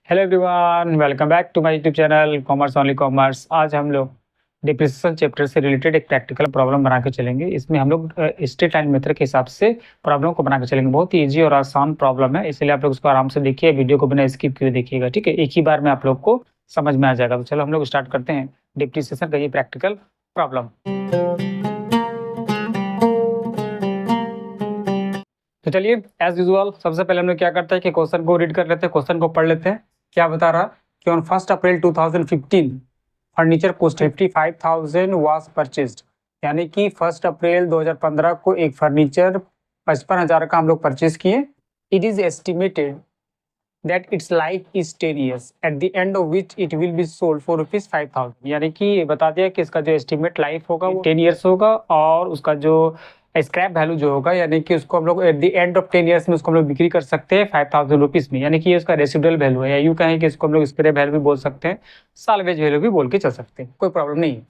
Hello everyone, welcome back to my YouTube channel commerce only commerce. आज हम लोग depreciation chapter से related एक प्रैक्टिकल प्रॉब्लम बना के चलेंगे। इसमें हम लोग स्ट्रेट लाइन मेथड के हिसाब से प्रॉब्लम को बना के चलेंगे। बहुत ही ईजी और आसान प्रॉब्लम है, इसलिए आप लोग उसको आराम से देखिए, वीडियो को बिना स्किप किए देखिएगा। ठीक है, एक ही बार में आप लोग को समझ में आ जाएगा। तो चलो हम लोग स्टार्ट करते हैं डिप्रिसिएशन का ये प्रैक्टिकल प्रॉब्लम। तो चलिए, एज यूजुअल सबसे पहले हम लोग क्या करते हैं कि क्वेश्चन को रीड कर लेते हैं, क्वेश्चन को पढ़ लेते हैं। क्या बता रहा कि on 1 April 2015 furniture cost 55,000 was purchased. यानी कि 1 अप्रैल 2015 को एक फर्नीचर 55,000 का हम लोग परचेज किए। It is estimated that it's life is 10 years at the end of which it will be sold for ₹5,000। यानी कि बता दिया कि इसका जो एस्टिमेट लाइफ होगा वो 10 years होगा, और उसका जो स्क्रैप वैल्यू जो होगा, यानी कि उसको हम लोग at the end of 10 years में उसको हम लोग बिक्री कर सकते हैं 5,000 रुपीज में। यानी कि ये उसका रेसिडुअल वैल्यू है, या यूँ कहें कि इसको हम लोग स्क्रैप वैल्यू भी बोल सकते हैं, साल्वेज वैल्यू भी बोल के चल सकते हैं, कोई प्रॉब्लम नहीं है।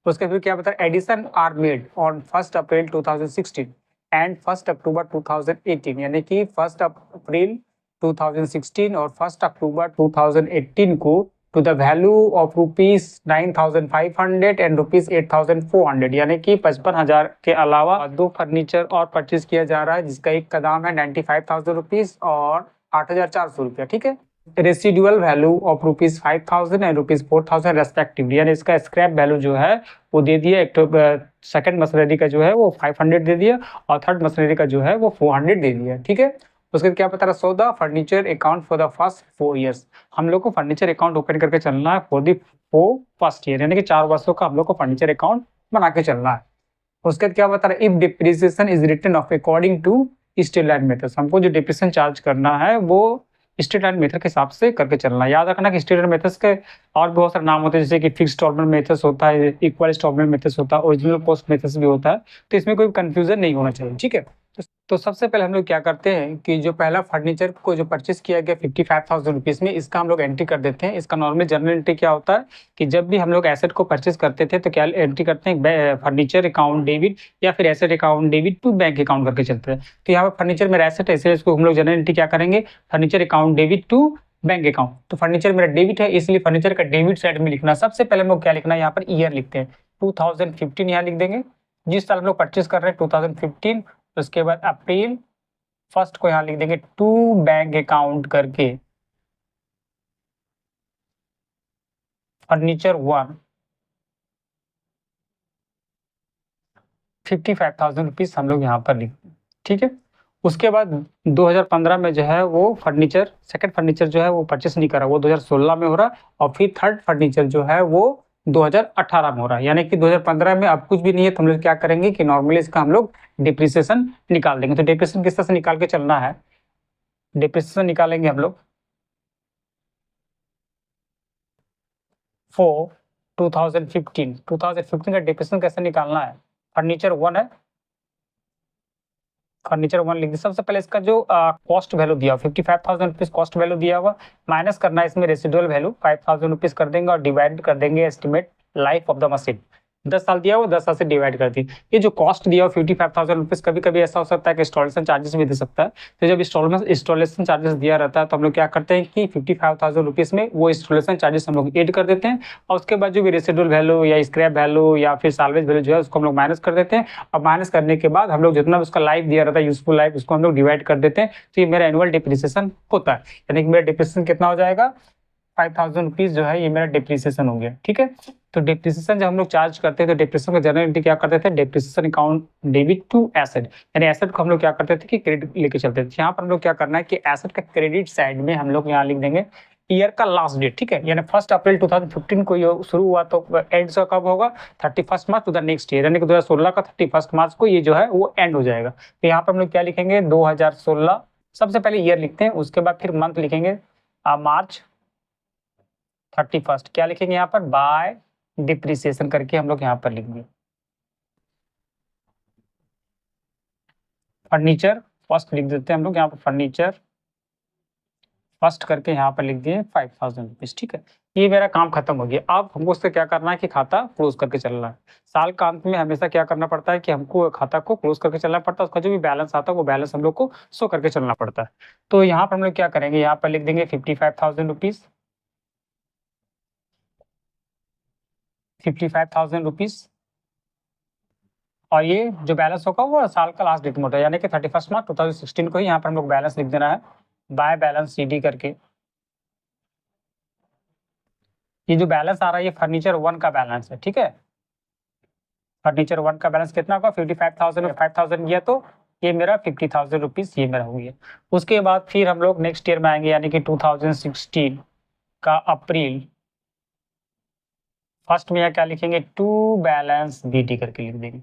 उसके फिर क्या बता, addition are made on 1 April 2016 and 1 October 2018। यानी कि 1 अप्रैल 2016 और 1 अक्टूबर 2018 को to the value of ₹9,500 and ₹8,400। यानी कि 55,000 के अलावा दो फर्नीचर और परचेज किया जा रहा है, जिसका एक का दाम है 95,000 रुपीज और 8,400 रुपया। ठीक है, residual value of ₹5,000 and ₹4,000 respectively. यानी इसका स्क्रैप वैल्यू जो है वो दे दिया। एक तो सेकंड मशीनरी का जो है वो 500 दे दिया, और थर्ड मशीनरी का जो है वो 400 दे दिया। ठीक है, उसके क्या पता रहा, so the furniture account for the first 4 years। हम लोग को फर्नीचर अकाउंट ओपन करके चलना है फॉर द फर्स्ट ईयर, यानी कि 4 वर्षों का हम लोग को फर्नीचर अकाउंट बना के चलना है। उसके बाद क्या बता रहा है, if depreciation is written off according to straight line method. हमको जो डिप्रिसिएशन चार्ज करना है वो स्ट्रेट लाइन मेथड के हिसाब से करके चलना है। याद रखना कि स्ट्रेट लाइन मेथड्स के और भी बहुत सारे नाम होते हैं, जैसे कि फिक्स्ड इंस्टॉलमेंट मेथड्स होता है, इक्वल इंस्टॉलमेंट मेथड्स होता है, ओरिजिनल कॉस्ट मेथड्स भी होता है। तो इसमें कोई कंफ्यूजन नहीं होना चाहिए। ठीक है, तो सबसे पहले हम लोग क्या करते हैं कि जो पहला फर्नीचर को जो परचेस किया गया 55,000 रुपीज में, इसका हम लोग एंट्री कर देते हैं। इसका नॉर्मल जनरल एंट्री क्या होता है कि जब भी हम लोग एसेट को परचेस करते थे तो क्या एंट्री करते हैं, फर्नीचर अकाउंट डेबिट या फिर asset account debit to bank account करके चलते हैं। तो यहाँ पर फर्नीचर मेरा एसेट है, इसलिए इसको हम लोग जनरल एंट्री क्या करेंगे, furniture account debit to bank account. तो फर्नीचर मेरा डेबिट है, इसलिए फर्नीचर का डेबिट साइड में लिखना। सबसे पहले हम लोग क्या लिखना है, यहाँ पर ईयर लिखते हैं 2015 यहाँ लिख देंगे, जिस साल हम लोग परचेस कर रहे हैं 2015। उसके बाद अप्रैल फर्स्ट को यहाँ लिख देंगे टू बैंक अकाउंट करके फर्नीचर 1 55,000 रुपीज हम लोग यहाँ पर लिख दें। ठीक है, उसके बाद 2015 में जो है वो फर्नीचर सेकंड फर्नीचर जो है वो परचेस नहीं करा, वो 2016 में हो रहा, और फिर थर्ड फर्नीचर जो है वो 2018 में हो रहा है। यानी कि 2015 में अब कुछ भी नहीं है, तो हम लोग क्या करेंगे कि नॉर्मली इसका हम लोग डिप्रिसिएशन निकाल देंगे। तो डिप्रिसिएशन किस तरह से निकाल के चलना है, डिप्रिसिएशन निकालेंगे हम लोग फॉर 2015 का डिप्रिसिएशन कैसे निकालना है। फर्नीचर 1 है, फर्नीचर 1 लिख दिया। सबसे पहले इसका जो कॉस्ट वैल्यू दिया 55,000 रुपीज कॉस्ट वैल्यू दिया हुआ, माइनस करना है इसमें रेसिडुअल वैल्यू 5,000 रुपीज कर देंगे, और डिवाइड कर देंगे estimate life of the machine. 10 साल दिया हुआ, 10 साल से डिवाइड कर दी। ये जो कॉस्ट दिया हुआ 55,000 रुपीज, कभी कभी ऐसा हो सकता है कि इंस्टॉलेशन चार्जेस भी दे सकता है। तो जब इंस्टॉलेशन चार्जेस दिया रहता है तो हम लोग क्या करते हैं कि 55,000 रुपीज में वो इंस्टॉलेशन चार्जेस हम लोग ऐड कर देते हैं, और उसके बाद जो भी रेसिडुअल वैल्यू या स्क्रैप वैल्यू या फिर साल्वेज वैल्यू जो है उसको हम लोग माइनस कर देते हैं। और माइनस करने के बाद हम लोग जितना उसका लाइफ दिया रहता है, यूजफुल लाइफ, उसको हम लोग डिवाइड कर देते हैं। तो ये मेरा एनुअल डिप्रिसिएशन होता है। यानी कि मेरा डिप्रिसिएशन कितना हो जाएगा, 5,000 रुपीज जो है ये मेरा डिप्रिसिएशन हो गया। ठीक है, तो डिप्रिसिएशन जब हम लोग चार्ज करते हैं तो डिप्रिसिएशन का जनरल एंट्री क्या करते थे, depreciation account debit to asset. यानी एसेट को हम लोग क्या करते थे कि क्रेडिट लेके चलते थे। यहाँ पर हम लोग क्या करना है कि एसेट का क्रेडिट साइड में हम लोग यहाँ लिख देंगे ईयर का लास्ट डेट। ठीक है, यानी 1 अप्रैल 2015 को ये शुरू हुआ, तो एंड से कब होगा, 31 March two the next year, यानी कि 2016 का 31 मार्च को ये जो है वो एंड हो जाएगा। तो यहाँ पर हम लोग क्या लिखेंगे, 2016 सबसे पहले ईयर लिखते हैं, उसके बाद फिर मंथ लिखेंगे मार्च 31। क्या लिखेंगे यहाँ पर, बाय डिप्रिसिएशन करके हम लोग यहाँ पर लिखेंगे। फर्नीचर फर्स्ट लिख देते हैं हम लोग यहाँ पर, फर्नीचर फर्स्ट करके यहाँ पर लिख दिए 5,000 रुपीज। ठीक है, ये मेरा काम खत्म हो गया। अब हमको उससे क्या करना है कि खाता क्लोज करके चलना है। साल का अंत में हमेशा क्या करना पड़ता है कि हमको खाता को क्लोज करके चलना पड़ता है, उसका जो भी बैलेंस आता है वो बैलेंस हम लोग को शो करके चलना पड़ता है। तो यहाँ पर हम लोग क्या करेंगे, यहाँ पर लिख देंगे 55,000 रुपीज़, 55,000 रुपीज़। और ये जो बैलेंस होगा वो साल का लास्ट डेट में होता है, यानी कि 31 मार्च 2016 को ही यहाँ पर हम लोग बैलेंस लिख देना है बाय बैलेंस CD करके। ये जो बैलेंस आ रहा है ये फर्नीचर 1 का बैलेंस है, ठीक है। फर्नीचर 1 का बैलेंस कितना होगा, 55,000 में 5,000 गया तो ये मेरा 50,000 रुपीज़ ये मेरा हो गया। उसके बाद फिर हम लोग नेक्स्ट ईयर में आएंगे, यानी कि 2016 का अप्रैल फर्स्ट में यहाँ क्या लिखेंगे, टू बैलेंस BD करके लिख देंगे।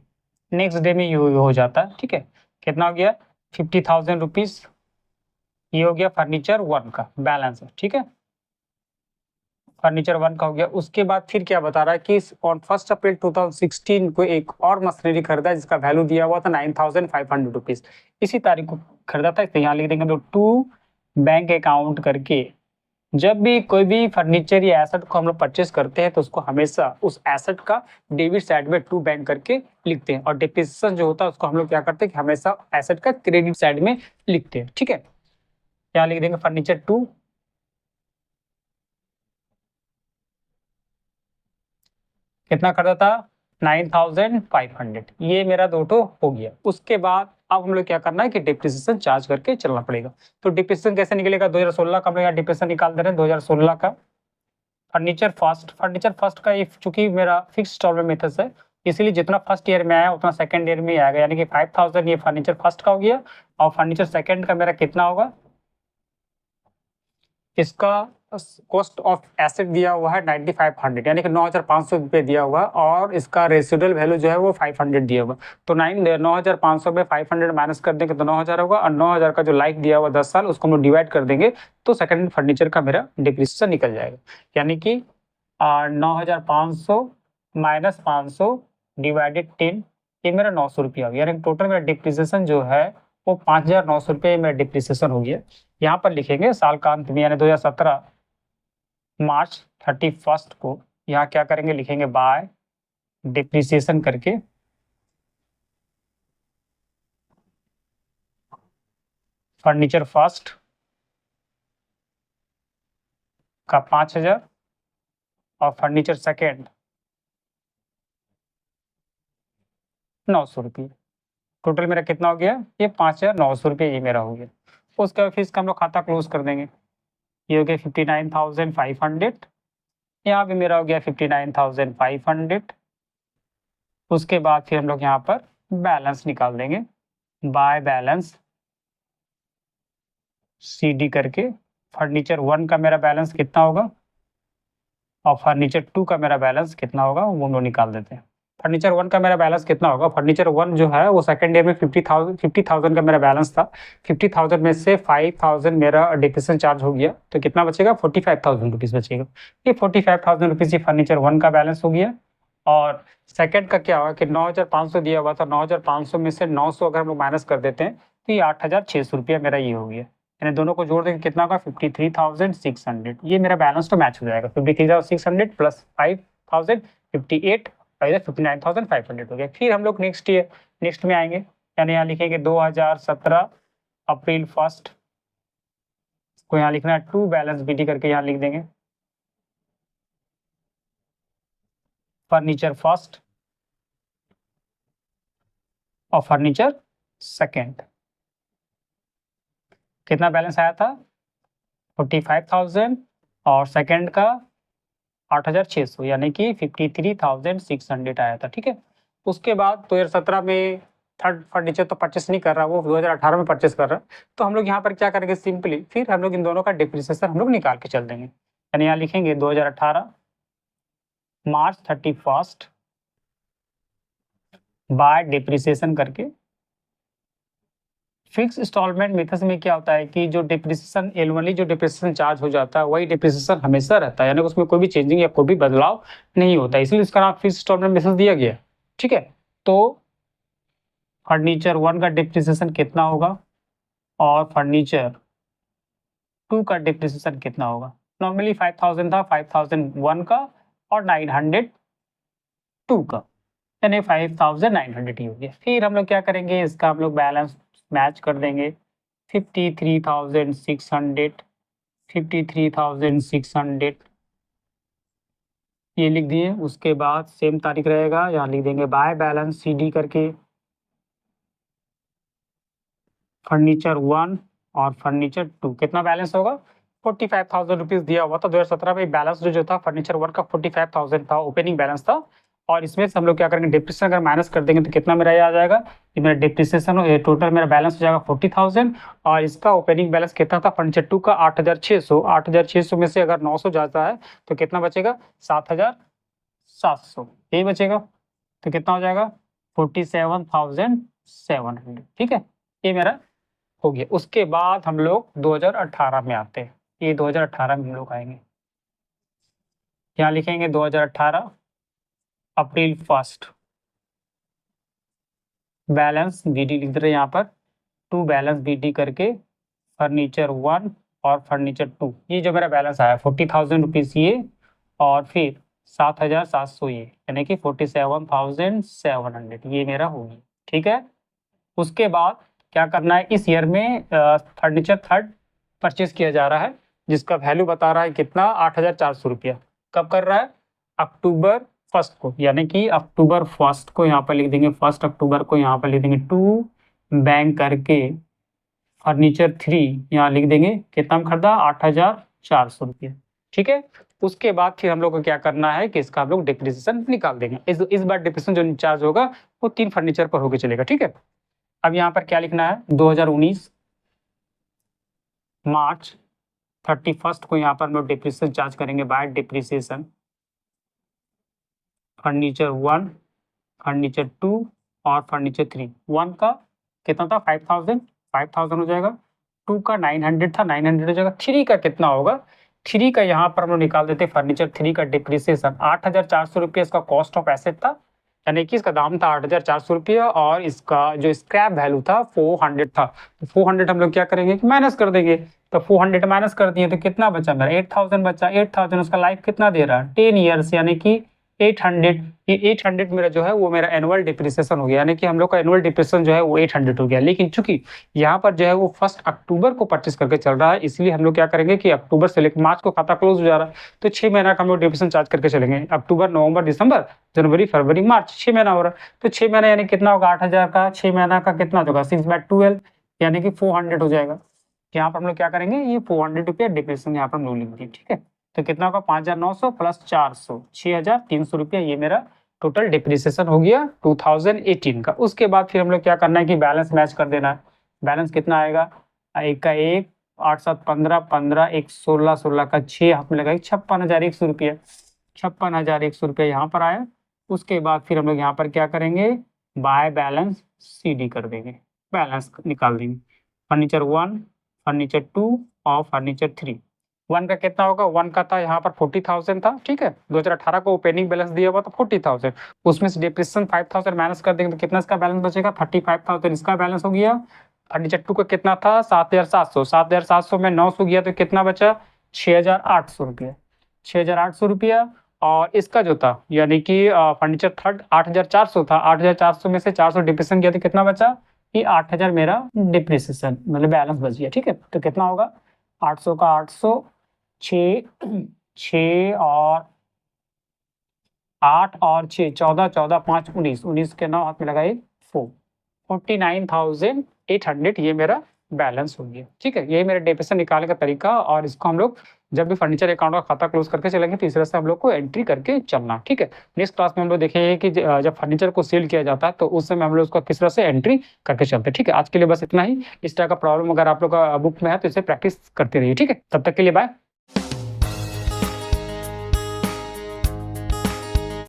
नेक्स्ट डे में ये हो जाता है, ठीक है। कितना हो गया, 50,000 रुपीज़, ये हो गया फर्नीचर 1 का बैलेंस है, ठीक है। फर्नीचर 1 का हो गया। उसके बाद फिर क्या बता रहा है कि ऑन 1 अप्रैल 2016 को एक और मशीनरी खरीदा जिसका वैल्यू दिया हुआ था 9,500 रुपीज़। इसी तारीख को खरीदा था, यहाँ लिख देंगे हम लोग टू बैंक अकाउंट करके। जब भी कोई भी फर्नीचर या एसेट को हम लोग परचेस करते हैं तो उसको हमेशा उस एसेट का डेबिट साइड में टू बैंक करके लिखते हैं, और डिप्रिसिएशन जो होता है उसको हम लोग क्या करते हैं कि हमेशा एसेट का क्रेडिट साइड में लिखते हैं, ठीक है। यहाँ लिख देंगे फर्नीचर 2। कितना खरीदा था, 9,500, ये मेरा दो ठो हो गया। उसके बाद अब हम लोग क्या करना है कि डिप्रिसिएशन चार्ज करके चलना पड़ेगा। तो डिप्रिसिएशन कैसे निकलेगा, 2016 का हम लोग यहाँ डिप्रिसिएशन निकाल दे रहे हैं, 2016 का फर्नीचर फर्स्ट का ये चूंकि मेरा फिक्स इंस्टॉलमेंट मेथड है, इसलिए जितना फर्स्ट ईयर में आया उतना सेकंड ईयर में आएगा, यानी कि 5,000 ये फर्नीचर फर्स्ट का हो गया। और फर्नीचर सेकंड का मेरा कितना होगा, इसका कॉस्ट ऑफ एसेट दिया हुआ है 9,500, यानी कि 9,500 रुपये दिया हुआ, और इसका रेसिडुअल वैल्यू जो है वो 500 दिया हुआ। तो 9,500 में 500 माइनस कर देंगे तो 9,000 होगा, और 9,000 का जो लाइफ दिया हुआ 10 साल उसको हम लोग डिवाइड कर देंगे तो सेकंड फर्नीचर का मेरा डिप्रिसिएशन निकल जाएगा। यानी कि 9,500 माइनस 500 डिवाइडेड 10, ये मेरा 900 रुपया हो गया, यानी टोटल मेरा डिप्रिसिएशन जो है वो 5,900 रुपये मेरा डिप्रिसिएशन हो गया। यहाँ पर लिखेंगे साल का अंत में, यानी 2017 मार्च 31 को यहाँ क्या करेंगे, लिखेंगे बाय डिप्रिसिएशन करके फर्नीचर फर्स्ट का 5,000 और फर्नीचर सेकेंड 900 रुपये। टोटल मेरा कितना हो गया, ये 5,900 रुपये ये मेरा हो गया। उसके बाद फिर इसका हम लोग खाता क्लोज कर देंगे। ये हो गया 59,500, यहाँ भी मेरा हो गया 59,500। उसके बाद फिर हम लोग यहाँ पर बैलेंस निकाल देंगे बाय बैलेंस CD करके। फर्नीचर 1 का मेरा बैलेंस कितना होगा और फर्नीचर 2 का मेरा बैलेंस कितना होगा वो हम लोग निकाल देते हैं। फर्नीचर 1 का मेरा बैलेंस कितना होगा, फर्नीचर 1 जो है वो सेकंड ईयर में 50,000 का मेरा बैलेंस था। 50,000 में से 5,000 मेरा डिप्रिसिएशन चार्ज हो गया तो कितना बचेगा, 45,000 रुपीज़ बचेगा। ये 45,000 रुपीज़ ये फर्नीचर 1 का बैलेंस हो गया। और सेकंड का क्या होगा कि 9,500 दिया हुआ था, 9,500 में से 900 अगर हम लोग माइनस कर देते हैं तो ये 8,600 रुपया मेरा ये हो गया। यानी दोनों को जोड़ देंगे कितना होगा, 53,600। ये मेरा बैलेंस तो मैच हो जाएगा, 53,600 प्लस 5,000 58 और इधर 59,500 हो गया। फिर हम लोग नेक्स्ट में आएंगे, यानी यहाँ लिखेंगे 2017 अप्रैल फर्स्ट को यहाँ लिखना है टू बैलेंस BD करके यहाँ लिख देंगे फर्नीचर फर्स्ट और फर्नीचर सेकेंड। कितना बैलेंस आया था, 45,000 और सेकेंड का 8,600, यानी कि 53,600 आया था, ठीक है। उसके बाद 2017 में थर्ड फर्नीचर तो परचेस नहीं कर रहा, वो 2018 में परचेस कर रहा है। तो हम लोग यहाँ पर क्या करेंगे, सिंपली फिर हम लोग इन दोनों का डिप्रिसिएशन हम लोग निकाल के चल देंगे। यानी यहाँ लिखेंगे 2018 मार्च 31 बाय डिप्रिसिएशन करके। फिक्स इंस्टॉलमेंट मेथड में क्या होता है कि जो डिप्रिसिएशन एनुअली जो डिप्रिसिएशन चार्ज हो जाता है वही डिप्रिसिएशन हमेशा रहता है, यानी उसमें कोई भी चेंजिंग या कोई भी बदलाव नहीं होता, इसलिए इसका नाम फिक्स इंस्टॉलमेंट मेथड दिया गया, ठीक है। तो फर्नीचर 1 का डिप्रिसिएशन कितना होगा और फर्नीचर 2 का डिप्रिसिएशन कितना होगा, नॉर्मली 5000 था, 5001 का और 902 का, यानी 5900 ही हो गया। फिर हम लोग क्या करेंगे, इसका हम लोग बैलेंस मैच कर देंगे। 53,600, 53,600 ये लिख दिए। उसके बाद सेम तारीख रहेगा, यहाँ लिख देंगे बाय बैलेंस CD करके फर्नीचर 1 और फर्नीचर 2 कितना बैलेंस होगा, 45,000 रुपीज दिया हुआ था 2017 में। बैलेंस जो था फर्नीचर 1 का 45,000 था, ओपनिंग बैलेंस था। और इसमें से हम लोग क्या करेंगे, डिप्रिसिएशन अगर माइनस कर देंगे तो कितना मेरा ये आ जाएगा, कि मेरा डिप्रिसिएशन टोटल मेरा बैलेंस हो जाएगा 40,000। और इसका ओपनिंग बैलेंस कितना था फर्नीचर 2 का 8,600, 8,600 में से अगर 900 जाता है तो कितना बचेगा, 7,700 यही बचेगा। तो कितना हो जाएगा, 47,700। ठीक है, ये मेरा हो गया। उसके बाद हम लोग 2018 में आते हैं। ये 2018 में हम लोग आएंगे, यहाँ लिखेंगे 2018 अप्रैल 1 बैलेंस BD लिख दे रहे हैं यहाँ पर, 2 बैलेंस BD करके फर्नीचर 1 और फर्नीचर 2, ये जो मेरा बैलेंस आया 40,000 रुपीज ये, और फिर 7,700 ये, यानी कि 47,700 ये मेरा हो गया। ठीक है, उसके बाद क्या करना है, इस ईयर में फर्नीचर 3rd परचेज किया जा रहा है, जिसका वैल्यू बता रहा है कितना, 8,400 रुपया। कब कर रहा है, अक्टूबर 1 को, यानी कि अक्टूबर 1 को यहाँ पर लिख देंगे, 1 अक्टूबर को यहाँ पर लिख देंगे 2 बैंक करके फर्नीचर 3 यहाँ लिख देंगे, कितना में खरीदा, 8,400 रुपया। ठीक है, उसके बाद फिर हम लोग को क्या करना है कि इसका हम लोग डिप्रिसिएशन निकाल देंगे। इस बार डिप्रिसिएशन जो चार्ज होगा वो 3 फर्नीचर पर होकर चलेगा। ठीक है, अब यहाँ पर क्या लिखना है, 2019 मार्च 31 को यहाँ पर हम लोग डिप्रिसिएशन चार्ज करेंगे बाय डिप्रिसिएशन फर्नीचर 1, फर्नीचर 2 और फर्नीचर 3। 1 का कितना था, 5,000 हो जाएगा, 2 का 900 था, 900 हो जाएगा। 3 का कितना होगा, 3 का यहाँ पर हम लोग निकाल देते हैं, फर्नीचर 3 का डिप्रिसिएशन 8,400 रुपये इसका कॉस्ट ऑफ एसेट था, यानी कि इसका दाम था 8,400 रुपया, और इसका जो स्क्रैप वैल्यू था 400 था। तो 400 हम लोग क्या करेंगे कि माइनस कर देंगे, तो 400 माइनस कर दिए तो कितना बचा मेरा, 8,000 बचा। 8,000 उसका लाइफ कितना दे रहा है, 10 ईयर्स, यानी कि 800। ये 800 मेरा जो है वो मेरा एनुअल डिप्रिसिएशन हो गया, यानी कि हम लोग का एनुअल डिप्रिसिएशन जो है वो 800 हो गया। लेकिन चूंकि यहाँ पर जो है वो 1 अक्टूबर को परचेस करके चल रहा है, इसलिए हम लोग क्या करेंगे कि अक्टूबर से लेकर मार्च को खाता क्लोज हो जा रहा है, तो 6 महीना का हम लोग डिप्रिसिएशन चार्ज करके चलेंगे। अक्टूबर, नवंबर, दिसंबर, जनवरी, फरवरी, मार्च, 6 महीना हो रहा है। तो 6 महीना यानी कितना होगा, 8,000 का 6 महीना का कितना होगा, 6/12 यानी कि 400 हो जाएगा। यहाँ पर हम लोग क्या करेंगे, ये 400 रुपया डिप्रिसिएशन यहाँ पर हम लोग लिख दिए। ठीक है, तो कितना होगा, 5,900 प्लस 400, 6,300 रुपया ये मेरा टोटल डिप्रिसिएशन हो गया 2018 का। उसके बाद फिर हम लोग क्या करना है कि बैलेंस मैच कर देना है। बैलेंस कितना आएगा, एक का 1, 8, 7, 15, 15, 1, 16, 16 का 6, हाथ में लगाएंगे 56,100 रुपया, 56,100 रुपया यहाँ पर आया। उसके बाद फिर हम लोग यहाँ पर क्या करेंगे, बाय बैलेंस CD कर देंगे, बैलेंस निकाल देंगे। फर्नीचर 1, फर्नीचर 2 और फर्नीचर 3। 1 का कितना होगा, 1 का था यहाँ पर 40,000 था। ठीक है, 2018 को ओपनिंग बैलेंस दिया हुआ था 40,000, उसमें से डिप्रिसिएशन 5,000 माइनस कर देंगे तो कितना इसका बैलेंस बचेगा, 35,000 इसका बैलेंस हो गया। फर्नीचर 2 का कितना था, 7,700, 7,700 में 900 गया तो कितना बचा, 6,800 रुपया, 6,800 रुपया। और इसका जो था यानी कि फर्नीचर 3rd 8,400 था, 8,400 में से 400 डिप्रिसिएशन गया तो कितना बचा, ये 8,000 मेरा डिप्रिसिएशन मतलब बैलेंस बच गया। ठीक है, तो कितना होगा, 800 का 800, 6, 6 और 8 और 6, 14, 14, 5, 19, 19 के 9 हाथ में लगाए 4, 49,800 ये मेरा बैलेंस हो गया। ठीक है, ये मेरा डिप्रिसिएशन निकालने का तरीका, और इसको हम लोग जब भी फर्नीचर अकाउंट का खाता क्लोज करके चलेंगे तो इस तरह से हम लोग को एंट्री करके चलना। ठीक है, नेक्स्ट क्लास में हम लोग देखेंगे कि जब फर्नीचर को सेल किया जाता है तो उस समय हम लोग उसको किस तरह से एंट्री करके चलते हैं। ठीक है, आज के लिए बस इतना ही। इस तरह का प्रॉब्लम अगर आप लोग का बुक में है तो इसे प्रैक्टिस करते रहिए। ठीक है, तब तक के लिए बाय।